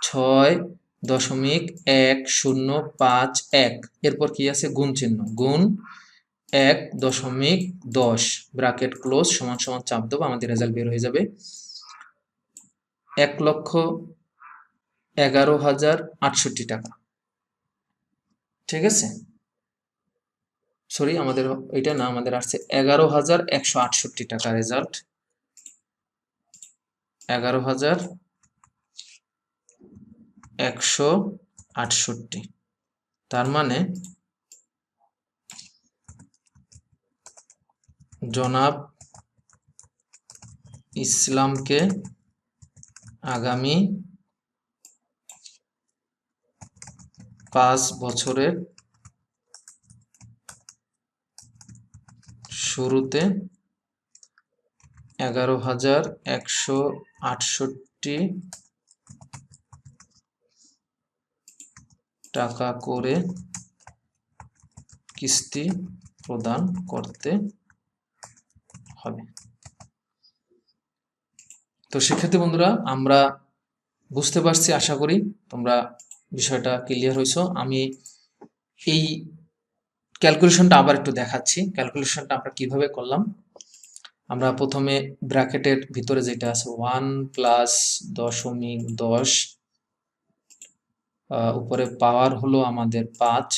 ৬.১০৫১, এরপর কি আছে, গুণ চিহ্ন, গুণ ১.১০ ব্র্যাকেট ক্লোজ সমান সমান চাপ দেবো, আমাদের রেজাল্ট বের হয়ে যাবে ১,১১,০৬৮ টাকা। ঠিক আছে, সরি, আমাদের এটা না, আমাদের আসছে ১১,১৬৮ টাকা রেজাল্ট। ১১,১৬৮। তার মানে জনাব ইসলামকে আগামী ৫ বছরের শুরুতে ১১,১৬৮ টাকা করে কিস্তি প্রদান করতে হবে। তো শিক্ষার্থী বন্ধুরা, আমরা বুঝতে পারছি, আশা করি তোমরা বিষয়টা ক্লিয়ার হয়েছো। আমি এই ক্যালকুলেশনটা আবার একটু দেখাচ্ছি। ক্যালকুলেশনটা আমরা কিভাবে করলাম। আমরা প্রথমে ব্র্যাকেটের ভিতরে যেটা আছে 1+10.10, উপরে পাওয়ার হলো আমাদের ৫,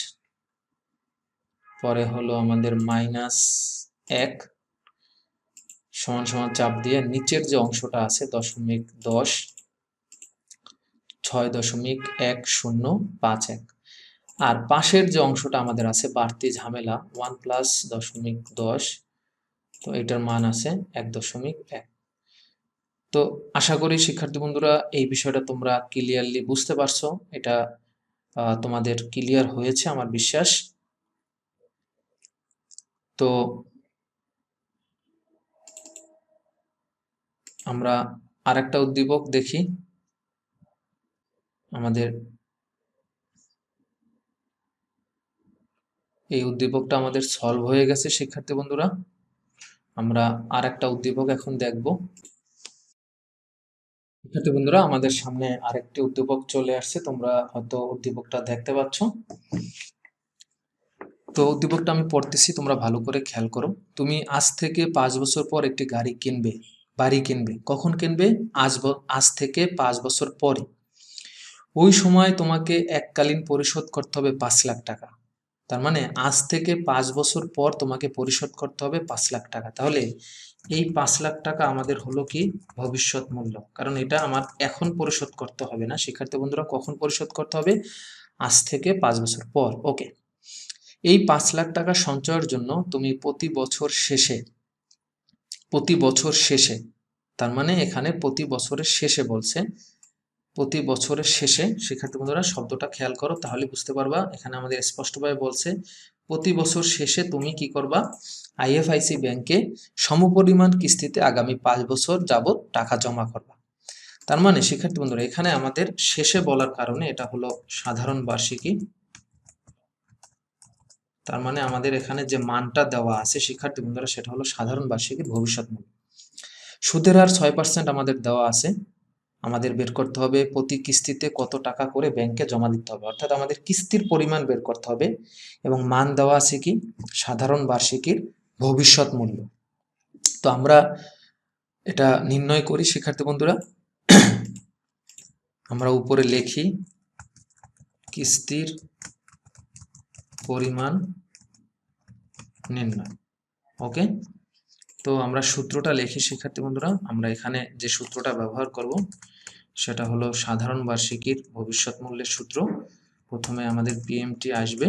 পরে হলো আমাদের -১ সমান সমান চাপ দিয়ে নিচের যে অংশটা আছে 0.10, ৬.১০৫১, আর পাশের যে অংশটা আমাদের আছে বাড়তি ঝামেলা 1+10.10, তো এটার মান আছে ১.১। তো আশা করি শিক্ষার্থী বন্ধুরা এই বিষয়টা তোমরা ক্লিয়ারলি বুঝতে পারছো। এটা তোমাদের ক্লিয়ার হয়েছে আমার বিশ্বাস। তো আমরা আরেকটা উদ্দীপক দেখি। আমাদের এই উদ্দীপকটা আমাদের সলভ হয়ে গেছে শিক্ষার্থী বন্ধুরা। আমরা আরেকটা উদ্দীপক এখন দেখব। শিক্ষার্থী বন্ধুরা, আমাদের সামনে আরেকটি উদ্দীপক চলে আসছে, তোমরা হয়তো উদ্দীপকটা দেখতে পাচ্ছ। তো উদ্দীপকটা আমি পড়তেছি, তোমরা ভালো করে খেয়াল করো। তুমি আজ থেকে ৫ বছর পর একটি বাড়ি কিনবে। কখন কিনবে? আজ থেকে ৫ বছর পরে। ওই সময় তোমাকে এককালীন পরিশোধ করতে হবে ৫ লাখ টাকা। তার মানে আজ থেকে ৫ বছর পর তোমাকে পরিশোধ করতে হবে ৫ লাখ টাকা। তাহলে এই ৫ লাখ টাকা আমাদের হলো কি, ভবিষ্যৎ মূল্য। কারণ এটা আমার এখন পরিশোধ করতে হবে না শিক্ষার্থী বন্ধুরা, কখন পরিশোধ করতে হবে? আজ থেকে ৫ বছর পর। ওকে, এই ৫ লাখ টাকা সঞ্চয়ের জন্য তুমি প্রতি বছর শেষে, তার মানে এখানে প্রতি বছরের শেষে বলছে, প্রতি বছরের শেষে, শিক্ষার্থী বন্ধুরা শব্দটা খেয়াল করো তাহলে বুঝতে পারবা। এখানে আমাদের স্পষ্টভাবে বলছে প্রতি বছর শেষে তুমি কি করবা, আইএফআইসি ব্যাংকে সমপরিমাণ কিস্তিতে আগামী ৫ বছর যাবত টাকা জমা করবা। তার মানে শিক্ষার্থী বন্ধুরা এখানে আমাদের শেষে বলার কারণে এটা হলো সাধারণ বার্ষিকী। তার মানে আমাদের এখানে যে মানটা দেওয়া আছে শিক্ষার্থী বন্ধুরা সেটা হলো সাধারণ বার্ষিকীর ভবিষ্যৎ মূল্য। সুদের হার ৬% আমাদের দেওয়া আছে। আমাদের বের করতে হবে প্রতি কিস্তিতে কত টাকা করে ব্যাংকে জমা দিতে হবে, অর্থাৎ আমাদের কিস্তির পরিমাণ বের করতে হবে। এবং মান দেওয়া আছে কি, সাধারণ বার্ষিকীর ভবিষ্যৎ মূল্য। তো আমরা এটা নির্ণয় করি শিক্ষার্থী বন্ধুরা। আমরা উপরে লিখি কিস্তির পরিমাণ নির্ণয়। ওকে, তো আমরা সূত্রটা লিখি শিক্ষার্থী বন্ধুরা। আমরা এখানে যে সূত্রটা ব্যবহার করব সেটা হলো সাধারণ বার্ষিকীর ভবিষ্যৎ মূল্যের সূত্র, প্রথমে আমাদের পিএমটি আসবে,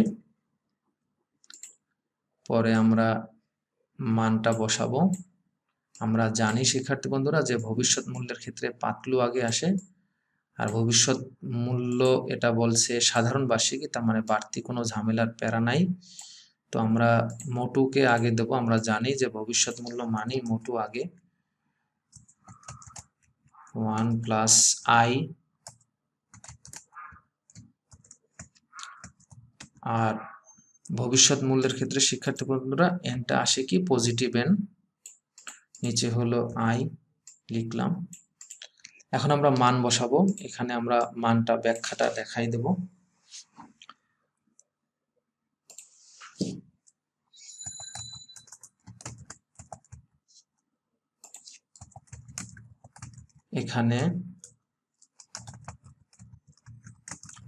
পরে আমরা মানটা বসাবো। আমরা জানি শিক্ষার্থী বন্ধুরা যে ভবিষ্যৎ মূল্যের ক্ষেত্রে পাতলু আগে আসে, আর ভবিষ্যৎ মূল্য এটা বলছে সাধারণ বার্ষিকী, তার মানে বাড়তি কোনো ঝামেলার প্যারা নাই। তো আমরা মোটুকে আগে দেব। আমরা জানি যে ভবিষ্যৎ মূল্য মানি মোটু আগে, 1 প্লাস আই, আর ভবিষ্যৎ মূল্যের ক্ষেত্রে শিক্ষার্থী বন্ধুরা এনটা আসে কি পজিটিভ এন, নিচে হলো আই লিখলাম। এখন আমরা মান বসাবো। এখানে আমরা মানটা ব্যাখ্যাটা দেখাই দেব। এখানে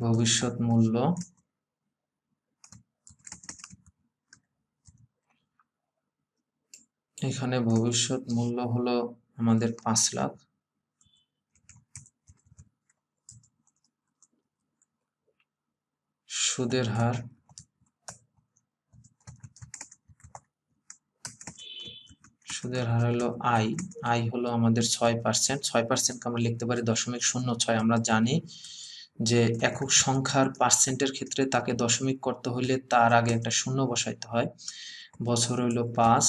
ভবিষ্যৎ মূল্য হলো আমাদের 5 লাখ। সুদের হার হলো আই হলো আমাদের 6%। 6%কে আমরা লিখতে পারি 0.06। আমরা জানি যে একক সংখ্যার পার্সেন্টের ক্ষেত্রে তাকে দশমিক করতে হলে তার আগে একটা শূন্য বসাইতে হয়। বছর হইলো 5।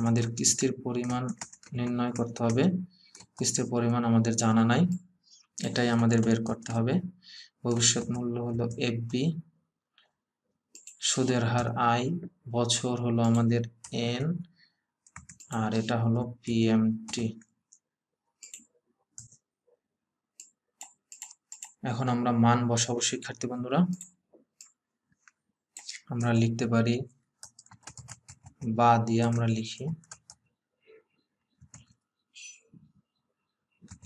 আমাদের কিস্তির পরিমাণ নির্ণয় করতে হবে। কিস্তির পরিমাণ আমাদের জানা নাই, এটাই আমাদের বের করতে হবে। ভবিষ্যৎ মূল্য হলো এফবি, সুদের হার আই, বছর হলো আমাদের এন, আর এটা হলো পিএমটি। এখন আমরা মান বসাবো শিক্ষার্থী বন্ধুরা। আমরা লিখতে পারি বা দিয়ে আমরা লিখি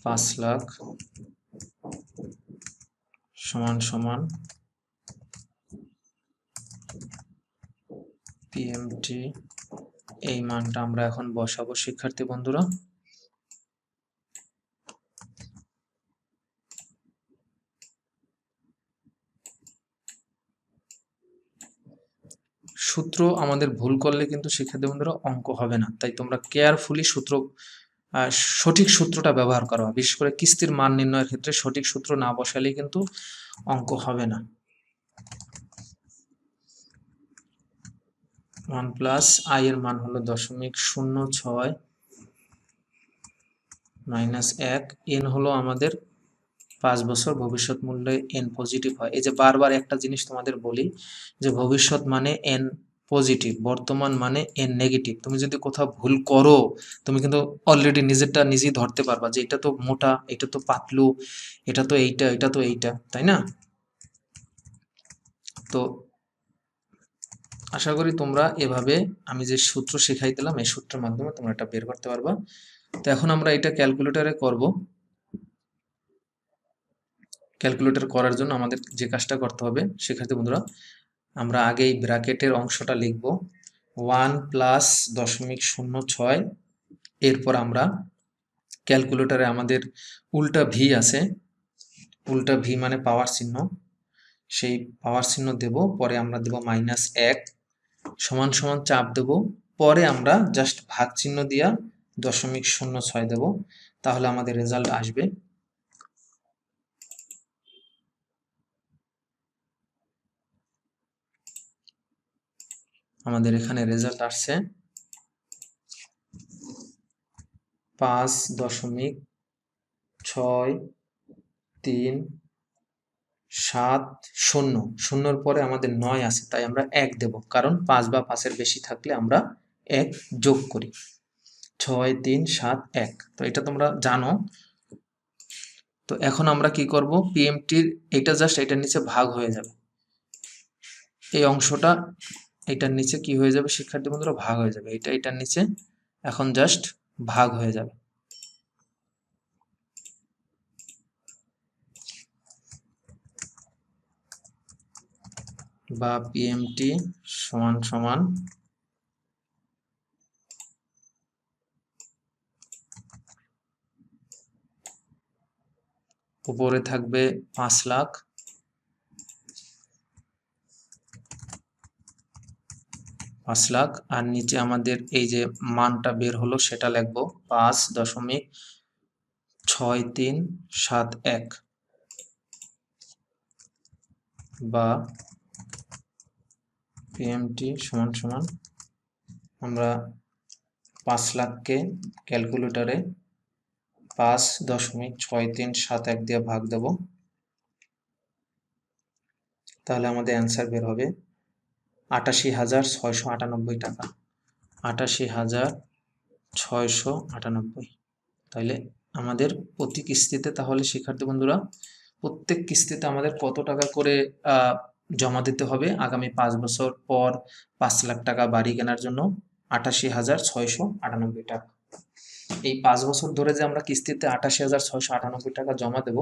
5 লাখ সমান সমান পিএমটি। এই মানটা আমরা এখন বসাবো শিক্ষার্থী বন্ধুরা। সূত্র আমাদের ভুল করলে কিন্তু শিক্ষার্থী বন্ধুরা অঙ্ক হবে না, তাই তোমরা কেয়ারফুলি সঠিক সূত্রটা ব্যবহার করো। বিশেষ করে কিস্তির মান নির্ণয়ের ক্ষেত্রে সঠিক সূত্র না বসালে কিন্তু অঙ্ক হবে না। 1 প্লাস আই এর মান হলো 0.06 মাইনাস 1। এন হলো আমাদের 5 বছর। ভবিষ্যৎ মূল্যে এন পজিটিভ হয়। এই যে বারবার একটা জিনিস তোমাদের বলি যে ভবিষ্যৎ মানে এন পজিটিভ, বর্তমান মানে এন নেগেটিভ। তুমি যদি কোথাও ভুল করো তুমি কিন্তু অলরেডি নিজেরটা নিজেই ধরতে পারবা যে এটা তো মোটা, এটা তো পাতলু, এটা তো এইটা, এটা তো এইটা, তাই না? তো আশা করি তোমরা এভাবে আমি যে সূত্র শেখাই দিলাম এই সূত্রের মাধ্যমে তোমরা এটা বের করতে পারবা। তো এখন আমরা এটা ক্যালকুলেটরে করব। ক্যালকুলেটর করার জন্য আমাদের যে কাজটা করতে হবে শিক্ষার্থী বন্ধুরা, আমরা আগে এই ব্র্যাকেটের অংশটা লিখব 1 প্লাস 0.06। এরপর আমরা ক্যালকুলেটরে আমাদের উল্টা ভি আছে, উল্টা ভি মানে পাওয়ার চিহ্ন, সেই পাওয়ার চিহ্ন দেব। পরে আমরা দেব -1 সমান সমান চাপ দেব। পরে আমরা জাস্ট ভাগ চিহ্ন দিয়া 0.06 দেব, তাহলে আমাদের রেজাল্ট আসবে। আমাদের এখানে রেজাল্ট আসছে 5.6370। শূন্যর পরে আমাদের 9 আছে, তাই আমরা 1 দেব, কারণ 5 বা 5-এর বেশি থাকলে আমরা 1 যোগ করি। 637 1। তো এটা তোমরা জানো। তো এখন আমরা কি করব, পিএমটির এটা জাস্ট এটার নিচে ভাগ হয়ে যাবে। এই অংশটা এটার নিচে কি হয়ে যাবে শিক্ষার্থী বন্ধুরা, ভাগ হয়ে যাবে। এটা এটার নিচে এখন জাস্ট ভাগ হয়ে যাবে। বা পিএমটি সমান সমান উপরে থাকবে 5 লাখ, আর নিচে আমাদের এই যে মানটা বের হলো সেটা লিখবো 5.6371 বা পিএমটি সমান সমান আমরা 5 লাখকে ক্যালকুলেটরে 5.6371 দিয়ে ভাগ দেব, তাহলে আমাদের অ্যান্সার বের হবে 88,698 টাকা। 88,698। তাহলে আমাদের প্রতি কিস্তিতে, তাহলে শিক্ষার্থী বন্ধুরা প্রত্যেক কিস্তিতে আমাদের কত টাকা করে জমা দিতে হবে আগামী 5 বছর পর 5 লাখ টাকা বাড়ি কেনার জন্য? 88,698 টাকা। এই 5 বছর ধরে যে আমরা কিস্তিতে 88,698 টাকা জমা দেব,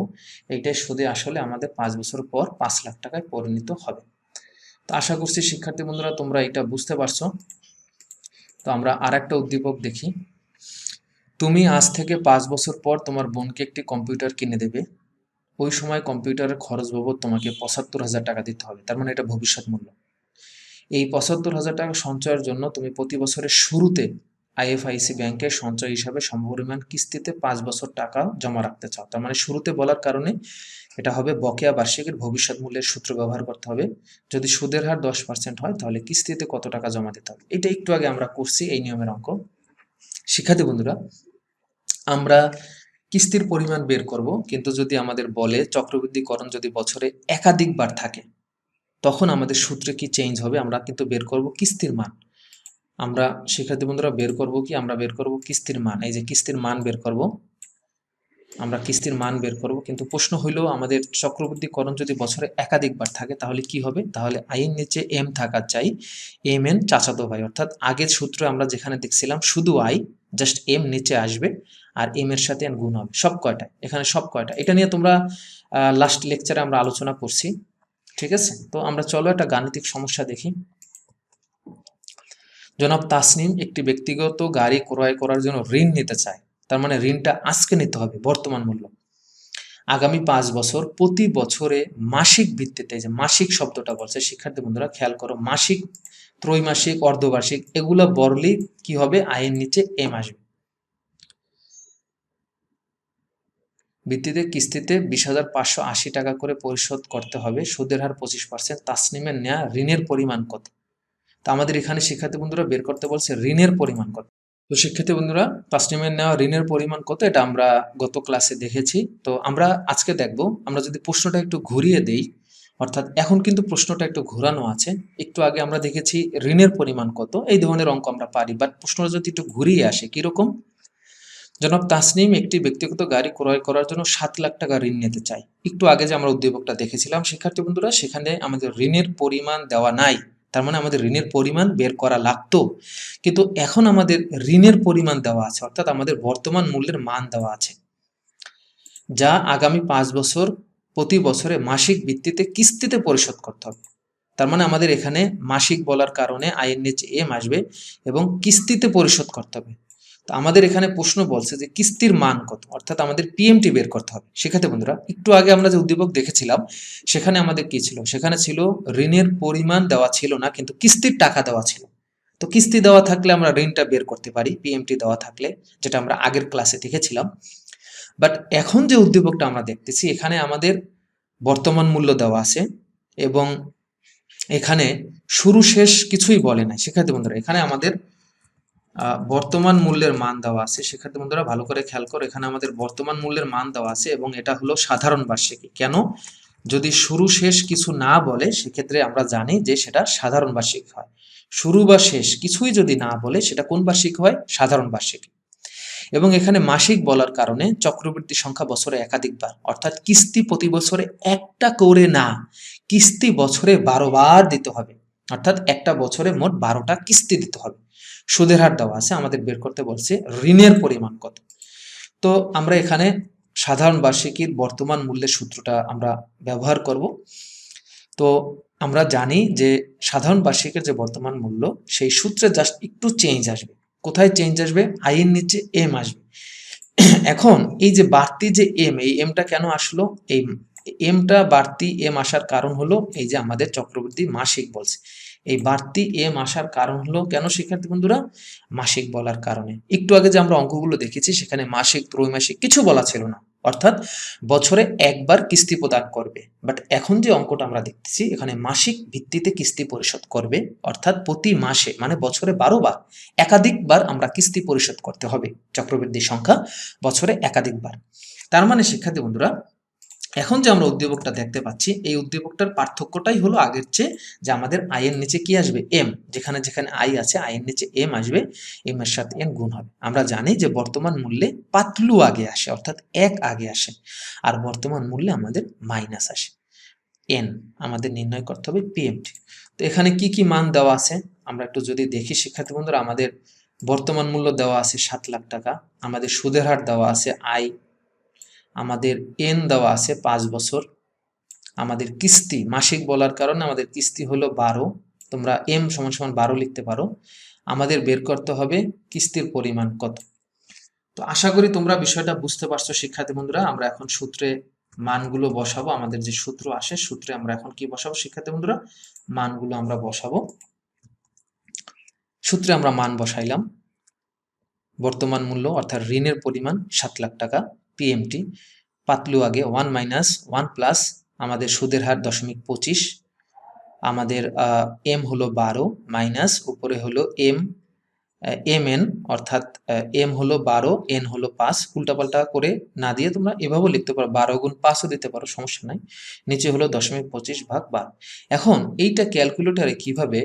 এইটাই সুদে আসলে আমাদের 5 বছর পর 5 লাখ টাকায় পরিণত হবে। তো আশা করছি শিক্ষার্থী বন্ধুরা তোমরা এটা বুঝতে পারছো। তো আমরা আরেকটা উদ্দীপক দেখি। তুমি আজ থেকে 5 বছর পর তোমার বোনকে একটি কম্পিউটার কিনে দেবে। ওই সময় কম্পিউটারের খরচ বাবদ তোমাকে 75,000 টাকা দিতে হবে। তার মানে এটা ভবিষ্যৎ মূল্য। এই 75,000 টাকা সঞ্চয়ের জন্য তুমি প্রতি বছরের শুরুতে আইএফআইসি ব্যাংকে সঞ্চয় হিসাবে সমপরিমাণ কিস্তিতে 5 বছর টাকা জমা রাখতে চাও। তার মানে শুরুতে বলার কারণে এটা হবে বকেয়া বার্ষিকের ভবিষ্যৎ মূল্যের সূত্র ব্যবহার করতে হবে। যদি সুদের হার 10% হয় তাহলে কিস্তিতে কত টাকা জমা দিতে হবে। এটা একটু আগে আমরা করছি এই নিয়মের অঙ্ক। শিক্ষার্থী বন্ধুরা আমরা কিস্তির পরিমাণ বের করব, কিন্তু যদি আমাদের বলে চক্রবৃদ্ধিকরণ যদি বছরে একাধিকবার থাকে তখন আমাদের সূত্রে কি চেঞ্জ হবে? আমরা কিন্তু বের করব কিস্তির মান। আমরা শিক্ষার্থী বন্ধুরা বের করব কি? আমরা বের করব কিস্তির মান। এই যে কিস্তির মান বের করব, আমরা কিস্তির মান বের করব, কিন্তু প্রশ্ন হইল আমাদের চক্রবৃদ্ধিকরণ যদি বছরে একাধিকবার থাকে তাহলে কি হবে? তাহলে আইয়ের নিচে এম থাকা চাই, এম এন চাচাতো ভাই। অর্থাৎ আগের সূত্র আমরা যেখানে দেখছিলাম শুধু আই, জাস্ট এম নিচে আসবে আর এম এর সাথে এন গুণ হবে সব কয়টা, এখানে সব কয়টা। এটা নিয়ে তোমরা লাস্ট লেকচারে আমরা আলোচনা করছি, ঠিক আছে? তো আমরা চলো একটা গাণিতিক সমস্যা দেখি। জনাব তাসনিম একটি ব্যক্তিগত গাড়ি ক্রয় করার জন্য ঋণ নিতে চায়। তার মানে ঋণটা আজকে নিতে হবে বর্তমান মূল্য। আগামী 5 বছর প্রতি বছরে মাসিক ভিত্তিতে, যে মাসিক শব্দটা বলছে শিক্ষার্থী বন্ধুরা খেয়াল করো, মাসিক, ত্রৈমাসিক, অর্ধবার্ষিক এগুলো বললে কি হবে? আয়ের নিচে এম আসবে। ভিত্তিতে কিস্তিতে 20,580 টাকা করে পরিশোধ করতে হবে, সুদের হার 25%। তাসনিমের নেয়া ঋণের পরিমাণ কত? তা আমাদের এখানে শিক্ষার্থী বন্ধুরা বের করতে বলছে ঋণের পরিমাণ কত। তো শিক্ষার্থী বন্ধুরা তাসনিমের নেওয়া ঋণের পরিমাণ কত এটা আমরা গত ক্লাসে দেখেছি। তো আমরা আজকে দেখব, আমরা যদি প্রশ্নটা একটু ঘুরিয়ে দেই, অর্থাৎ এখন কিন্তু প্রশ্নটা একটু ঘোরানো আছে। একটু আগে আমরা দেখেছি ঋণের পরিমাণ কত, এই ধরনের অঙ্ক আমরা পারি, বাট প্রশ্নটা যদি একটু ঘুরিয়ে আসে কিরকম? জনাব তাসনিম একটি ব্যক্তিগত গাড়ি ক্রয় করার জন্য 7 লাখ টাকা ঋণ নিতে চায়। একটু আগে যে আমরা উদ্দীপকটা দেখেছিলাম শিক্ষার্থী বন্ধুরা, সেখানে আমাদের ঋণের পরিমাণ দেওয়া নাই, তার মানে আমাদের ঋণের পরিমাণ বের করা লাগতো। কিন্তু এখন আমাদের ঋণের পরিমাণ দেওয়া আছে, অর্থাৎ আমাদের বর্তমান মূল্যের মান দেওয়া আছে, যা আগামী 5 বছর প্রতি বছরে মাসিক ভিত্তিতে কিস্তিতে পরিশোধ করতে হবে। তার মানে আমাদের এখানে মাসিক বলার কারণে আয়ের নিচে এম আসবে এবং কিস্তিতে পরিশোধ করতে হবে। তো আমাদের এখানে প্রশ্ন বলছে যে কিস্তির মান কত, অর্থাৎ আমাদের পিএমটি বের করতে হবে। শিক্ষার্থী বন্ধুরা একটু আগে আমরা যে উদ্দীপক দেখেছিলাম সেখানে আমাদের কি ছিল? সেখানে ছিল ঋণের পরিমাণ দেওয়া ছিল না, কিন্তু কিস্তির টাকা দেওয়া ছিল। তো কিস্তি দেওয়া থাকলে আমরা ঋণটা বের করতে পারি, পিএমটি দেওয়া থাকলে, যেটা আমরা আগের ক্লাসে দেখেছিলাম। বাট এখন যে উদ্দীপকটা আমরা দেখতেছি এখানে আমাদের বর্তমান মূল্য দেওয়া আছে এবং এখানে শুরু শেষ কিছুই বলে নাই। শিক্ষার্থী বন্ধুরা এখানে আমাদের বর্তমান মূল্যের মান দেওয়া আছে। শিক্ষার্থী বন্ধুরা ভালো করে খেয়াল করো, এখানে আমাদের বর্তমান মূল্যের মান দেওয়া আছে এবং এটা হলো সাধারণ বার্ষিকী। কেন? যদি শুরু শেষ কিছু না বলে সেক্ষেত্রে আমরা জানি যে সেটা সাধারণ বার্ষিকী হয়। শুরু বা শেষ কিছুই যদি না বলে সেটা কোন বার্ষিকী হয়? সাধারণ বার্ষিকী। এবং এখানে মাসিক বলার কারণে চক্রবৃদ্ধি সংখ্যা বছরে একাধিকবার, অর্থাৎ কিস্তি প্রতি বছরে একটা করে না, কিস্তি বছরে 12 বার দিতে হবে, অর্থাৎ একটা বছরে মোট 12টা কিস্তি দিতে হবে। সুদের হার দেওয়া আছে, আমাদের বের করতে বলছে ঋণের পরিমাণ কত। তো আমরা এখানে সাধারণ বার্ষিকীর বর্তমান মূল্যের সূত্রটা আমরা ব্যবহার করব। তো আমরা জানি যে সাধারণ বার্ষিকের যে বর্তমান মূল্য সেই সূত্রে জাস্ট একটু চেঞ্জ আসবে। কোথায় চেঞ্জ আসবে? আইয়ের নিচে এম আসবে। এখন এই যে বাড়তি যে এম, এই এমটা কেন আসলো? এই এমটা বাড়তি এম আসার কারণ হলো এই যে আমাদের চক্রবৃদ্ধি মাসিক বলছে। এই বাড়তি এম আসার কারণ হলো কেন শিক্ষার্থী বন্ধুরা? মাসিক বলার কারণে। একটু আগে যে আমরা অঙ্কগুলো দেখেছি সেখানে মাসিক, ত্রৈমাসিক কিছু বলা ছিল না, অর্থাৎ বছরে একবার কিস্তি প্রদান করবে। বাট এখন যে অঙ্কটা আমরা দেখতেছি এখানে মাসিক ভিত্তিতে কিস্তি পরিশোধ করবে, অর্থাৎ প্রতি মাসে মানে বছরে 12 বার একাধিকবার আমরা কিস্তি পরিশোধ করতে হবে। চক্রবৃদ্ধির সংখ্যা বছরে একাধিকবার। তার মানে শিক্ষার্থী বন্ধুরা এখন যে আমরা উদ্দীপকটা দেখতে পাচ্ছি এই উদ্দীপকটার পার্থক্যটাই হলো আগের চেয়ে, যে আমাদের আয়ের নিচে কি আসবে? এম। যেখানে যেখানে আই আছে আয়ের নিচে এম আসবে, এম এর সাথে এন গুণ হবে। আমরা জানি যে বর্তমান মূল্যে পাতলু আগে আসে, অর্থাৎ এক আগে আসে, আর বর্তমান মূল্যে আমাদের মাইনাস আসে। এন আমাদের নির্ণয় করতে হবে পিএমটি। তো এখানে কি কি মান দেওয়া আছে আমরা একটু যদি দেখি শিক্ষার্থী বন্ধুরা, আমাদের বর্তমান মূল্য দেওয়া আছে 7 লাখ টাকা, আমাদের সুদের হার দেওয়া আছে আই, আমাদের এন দেওয়া আছে 5 বছর, আমাদের কিস্তি মাসিক বলার কারণে আমাদের কিস্তি হলো 12, তোমরা এম সমান সমান 12 লিখতে পারো। আমাদের বের করতে হবে কিস্তির পরিমাণ কত। তো আশা করি তোমরা বিষয়টা বুঝতে পারছো শিক্ষার্থী বন্ধুরা। আমরা এখন সূত্রে মানগুলো বসাবো, আমাদের যে সূত্র আসে সূত্রে আমরা এখন কি বসাবো শিক্ষার্থী বন্ধুরা? মানগুলো আমরা বসাবো। সূত্রে আমরা মান বসাইলাম, বর্তমান মূল্য অর্থাৎ ঋণের পরিমাণ 7 লাখ টাকা, পিএমটি, পাতলু আগে 1 মাইনাস 1 প্লাস আমাদের সুদের হার 0.25, আমাদের এম হলো 12 মাইনাস উপরে হলো এম, এম এন অর্থাৎ এম হলো 12, এন হলো 5, উল্টাপাল্টা করে না দিয়ে তোমরা এভাবেও লিখতে পারো, 12 গুণ 5ও দিতে পারো, সমস্যা নাই। নিচে হলো 0.25 ভাগ 12। এখন এইটা ক্যালকুলেটরে কিভাবে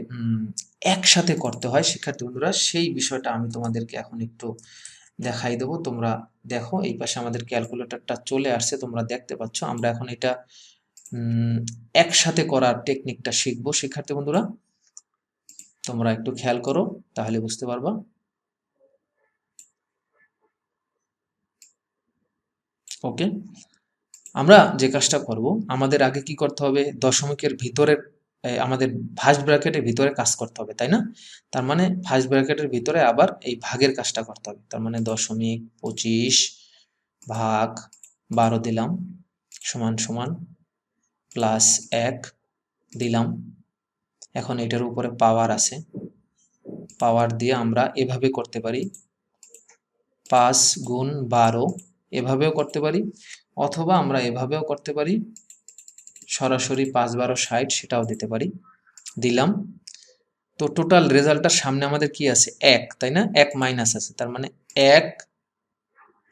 একসাথে করতে হয় শিক্ষার্থী বন্ধুরা, সেই বিষয়টা আমি তোমাদেরকে এখন একটু দেখাই দেবো। তোমরা দেখো এই পাশে আমাদের ক্যালকুলেটরটা চলে আসছে, তোমরা দেখতে পাচ্ছ। আমরা এখন এটা একসাথে করার টেকনিকটা শিখবো শিক্ষার্থী বন্ধুরা, তোমরা একটু খেয়াল করো তাহলে বুঝতে পারবা। ওকে, আমরা যে কাজটা করব, আমাদের আগে কি করতে হবে? দশমিকের ভিতরে আমাদের ফার্স্ট ব্র্যাকেটের ভিতরে কাজ করতে হবে, তাই না? তার মানে ফার্স্ট ব্র্যাকেটের ভিতরে আবার এই ভাগের কাজটা করতে হবে। তার মানে 0.25 ভাগ 12 দিলাম সমান সমান প্লাস 1 দিলাম। এখন এটার উপরে পাওয়ার আছে, পাওয়ার দিয়ে আমরা এভাবে করতে পারি 5 গুণ 12, এভাবেও করতে পারি, অথবা আমরা এভাবেও করতে পারি, সরাসরি 5 12 60 সেটাও দিতে পারি। দিলাম। তো টোটাল রেজাল্টটার সামনে আমাদের কি আছে? 1, তাই না? 1 মাইনাস আছে, তার মানে 1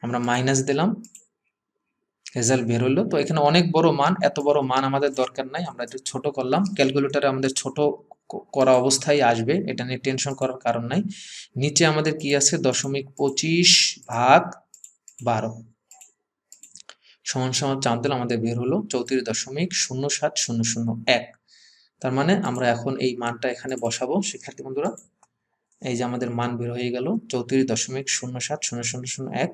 আমরা মাইনাস দিলাম, রেজাল্ট বের হলো। তো এখানে অনেক বড় মান, এত বড় মান আমাদের দরকার নাই, আমরা একটু ছোট করলাম। ক্যালকুলেটরে আমাদের ছোট করা অবস্থায় আসবে, এটা নিয়ে টেনশন করার কারণ নাই। নিচে আমাদের কি আছে? 0.25 ভাগ 12 সমান সমান চাপ দিলে আমাদের বের হলো 34.07001। তার মানে আমরা এখন এই মানটা এখানে বসাবো শিক্ষার্থী বন্ধুরা। এই যে আমাদের মান বের হয়ে গেল 34.07001।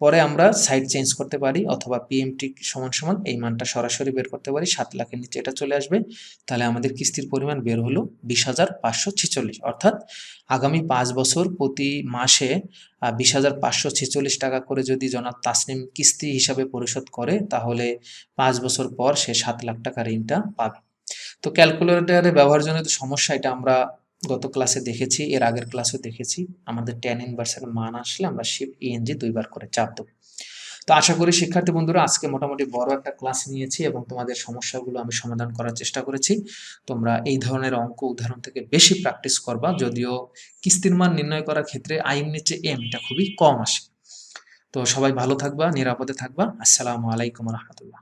পরে আমরা সাইড চেঞ্জ করতে পারি, অথবা পিএমটি সমান সমান এই মানটা সরাসরি বের করতে পারি, 7 লাখের নিচে এটা চলে আসবে। তাহলে আমাদের কিস্তির পরিমাণ বের হলো 20,546, অর্থাৎ আগামী 5 বছর প্রতি মাসে 20,546 টাকা করে যদি জনাব তাসনিম কিস্তি হিসাবে পরিশোধ করে, তাহলে 5 বছর পর সে 7 লাখ টাকা ঋণটা পাবে। তো ক্যালকুলেটরে ব্যবহারজনিত সমস্যা, এটা আমরা গত ক্লাসে দেখেছি, এর আগের ক্লাসেও দেখেছি। আমাদের tan ইনভার্সের মান আসলে আমরা শিফট ইএনজি 2 বার করে চাপ দেব। তো আশা করি শিক্ষার্থী বন্ধুরা আজকে মোটামুটি বড় একটা ক্লাস নিয়েছি এবং তোমাদের সমস্যাগুলো আমি সমাধান করার চেষ্টা করেছি। তোমরা এই ধরনের অঙ্ক উদাহরণ থেকে বেশি প্র্যাকটিস করবা, যদিও কিস্তির মান নির্ণয় করার ক্ষেত্রে আইন নিচে এম এটা খুবই কম আসে। তো সবাই ভালো থাকবা, নিরাপদে থাকবা। আসসালামু আলাইকুম রহমতুল্লাহ।